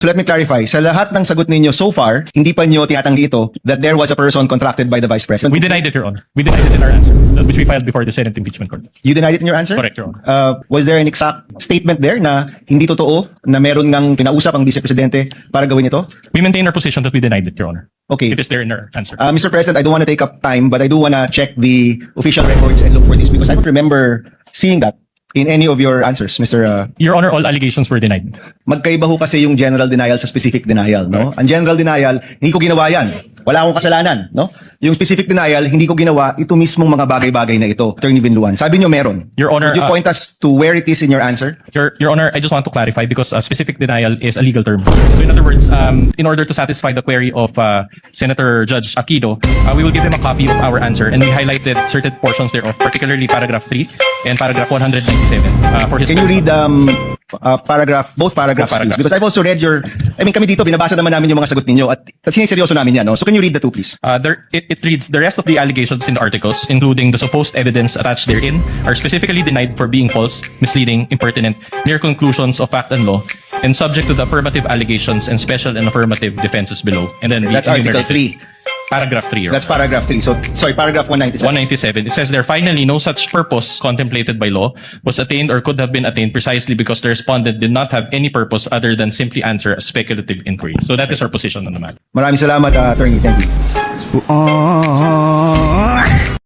So let me clarify, sa lahat ng sagot ninyo so far, hindi pa nyo tinatanggi ito that there was a person contracted by the Vice President? We denied it, Your Honor. We denied it in our answer, which we filed before the Senate Impeachment Court. You denied it in your answer? Correct, Your Honor. Was there an exact statement there na hindi totoo na meron ngang kinausap ang Vice Presidente para gawin ito? We maintain our position that we denied it, Your Honor. Okay. It is there in our answer. Mr. President, I don't want to take up time, but I do want to check the official records and look for this because I don't remember seeing that in any of your answers, Mr. Your Honor, all allegations were denied. Magkaiba ho kasi yung general denial sa specific denial, no? Ang general denial, hindi ko ginawa yan. Wala akong kasalanan, no? Yung specific denial, hindi ko ginawa ito mismong mga bagay-bagay na ito, Attorney Vinluan. Sabi nyo meron. Your Honor, Could you point us to where it is in your answer? Your Honor, I just want to clarify because specific denial is a legal term. So in other words, in order to satisfy the query of Senator Judge Aquino, we will give him a copy of our answer and we highlighted certain portions thereof, particularly paragraph 3 and paragraph 197 for his. Can you read both paragraphs, please? Because I've also read your, kami dito, binabasa naman namin yung mga sagot ninyo at siniseryoso namin yan, no? So can you read the two, please? It reads, the rest of the allegations in the articles, including the supposed evidence attached therein, are specifically denied for being false, misleading, impertinent, mere conclusions of fact and law, and subject to the affirmative allegations and special and affirmative defenses below. And then That's Article 3. Paragraph 3. That's paragraph 3. So, sorry, paragraph 197. 197. It says there, finally, no such purpose contemplated by law was attained or could have been attained precisely because the respondent did not have any purpose other than simply answer a speculative inquiry. So that is our position on the matter. Maraming salamat, Attorney. Thank you.